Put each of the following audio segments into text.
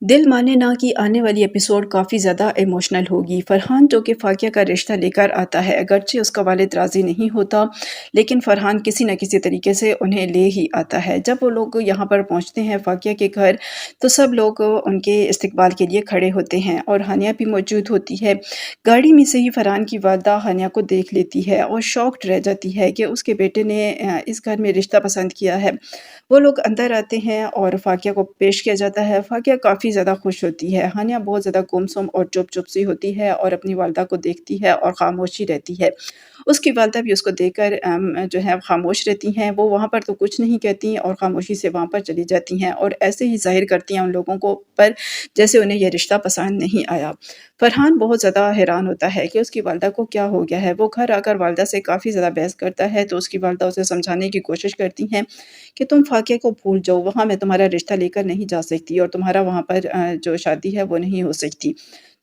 दिल माने ना कि आने वाली एपिसोड काफ़ी ज़्यादा इमोशनल होगी। फरहान जो कि फ़ाकिया का रिश्ता लेकर आता है, अगरचे उसका वालिद राज़ी नहीं होता, लेकिन फरहान किसी न किसी तरीके से उन्हें ले ही आता है। जब वो लोग यहाँ पर पहुँचते हैं फ़ाकिया के घर, तो सब लोग उनके इस्तकबाल के लिए खड़े होते हैं और हानिया भी मौजूद होती है। गाड़ी में से ही फरहान की वालिदा हानिया को देख लेती है और शॉक्ड रह जाती है कि उसके बेटे ने इस घर में रिश्ता पसंद किया है। वो लोग अंदर आते हैं और फ़ाकिया को पेश किया जाता है। फ़ाकिया काफ़ी ज़्यादा खुश होती है। हानिया बहुत ज़्यादा गुमसुम और चुप-चुप सी होती है और अपनी वालिदा को देखती है और ख़ामोशी रहती है। उसकी वालिदा भी उसको देखकर जो है ख़ामोश रहती हैं। वो वहाँ पर तो कुछ नहीं कहती और ख़ामोशी से वहाँ पर चली जाती हैं और ऐसे ही ज़ाहिर करती हैं उन लोगों को पर जैसे उन्हें ये रिश्ता पसंद नहीं आया। फरहान बहुत ज़्यादा हैरान होता है कि उसकी वालिदा को क्या हो गया है। वो घर आकर वालिदा से काफ़ी ज़्यादा बहस करता है, तो उसकी वालिदा उसे समझाने की कोशिश करती हैं कि तुम फ़ाकिया को भूल जाओ, वहाँ मैं तुम्हारा रिश्ता लेकर नहीं जा सकती और तुम्हारा वहाँ पर जो शादी है वो नहीं हो सकती।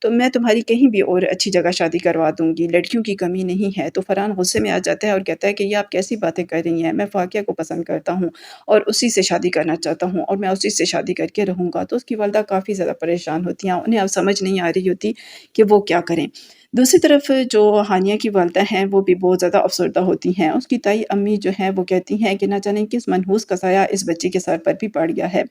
तो मैं तुम्हारी कहीं भी और अच्छी जगह शादी करवा दूँगी, लड़कियों की कमी नहीं है। तो फरहान गुस्से में आ जाता है और कहता है कि ये आप कैसी बातें कर रही हैं? मैं फ़ाकिया को पसंद करता हूँ और उसी से शादी करना चाहता हूँ और मैं उसी से शादी करके रहूँगा। तो उसकी वालिदा काफ़ी ज़्यादा परेशान होती हैं, उन्हें अब समझ नहीं आ रही होती कि वो क्या करें। दूसरी तरफ जो हानिया की वालिदा हैं, वो भी बहुत ज़्यादा अफ़सरदा होती हैं। उसकी ताई अम्मी जो हैं, वो कहती हैं कि ना जाने किस मनहूस का साया इस बच्ची के सर पर भी पड़ गया है।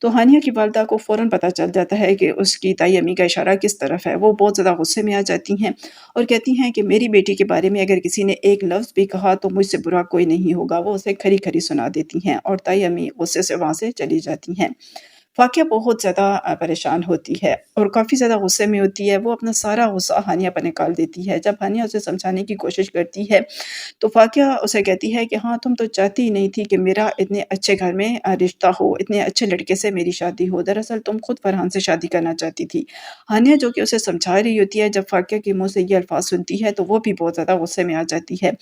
तो हानिया की वालिदा को फ़ौरन पता चल जाता है कि उसकी ताई अम्मी का इशारा किस तरफ है। वो बहुत ज़्यादा गुस्से में आ जाती हैं और कहती हैं कि मेरी बेटी के बारे में अगर किसी ने एक लफ़्ज़ भी कहा तो मुझसे बुरा कोई नहीं होगा। वो उसे खरी-खरी सुना देती हैं और ताई अम्मी गुस्से से वहाँ से चली जाती हैं। फ़ाकिया बहुत ज़्यादा परेशान होती है और काफ़ी ज़्यादा गुस्से में होती है। वो अपना सारा गुस्सा हानिया पर निकाल देती है। जब हानिया उसे समझाने की कोशिश करती है, तो फ़ाकिया उसे कहती है कि हाँ, तुम तो चाहती ही नहीं थी कि मेरा इतने अच्छे घर में रिश्ता हो, इतने अच्छे लड़के से मेरी शादी हो। दरअसल तुम खुद फरहान से शादी करना चाहती थी। हानिया जो कि उसे समझा रही होती है, जब फ़ाकिया के मुँह से ये अल्फ़ाज़ सुनती है, तो वो भी बहुत ज़्यादा गुस्से में आ जाती है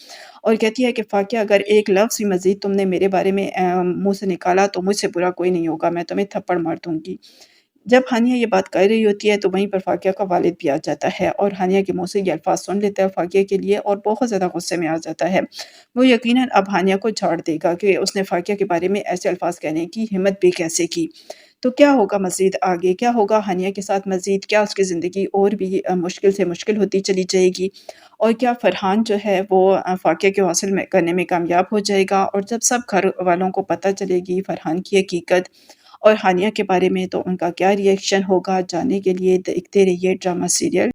और कहती है कि फ़ाकिया अगर एक लफ़्ज़ भी मज़ीद तुमने मेरे बारे में मुँह से निकाला तो मुझसे बुरा कोई नहीं होगा, मैं तुम्हें थप्पड़ मार दूँगी। जब हानिया ये बात कर रही होती है तो वहीं पर फ़ाकिया का वालिद भी आ जाता है और हानिया के मुँह से ये अल्फ़ाज़ सुन लेता है फ़ाकिया के लिए और बहुत ज़्यादा गुस्से में आ जाता है। वो यकीनन अब हानिया को झाड़ देगा कि उसने फ़ाकिया के बारे में ऐसे अल्फ़ाज़ कहने की हिम्मत भी कैसे की। तो क्या होगा मज़ीद आगे? क्या होगा हानिया के साथ मज़ीद? क्या उसकी ज़िंदगी और भी मुश्किल से मुश्किल होती चली जाएगी? और क्या फ़रहान जो है वो फ़ाकिया को हासिल में करने में कामयाब हो जाएगा? और जब सब घर वालों को पता चलेगी फ़रहान की हकीकत और हानिया के बारे में तो उनका क्या रिएक्शन होगा? जानने के लिए देखते रहिए ड्रामा सीरियल।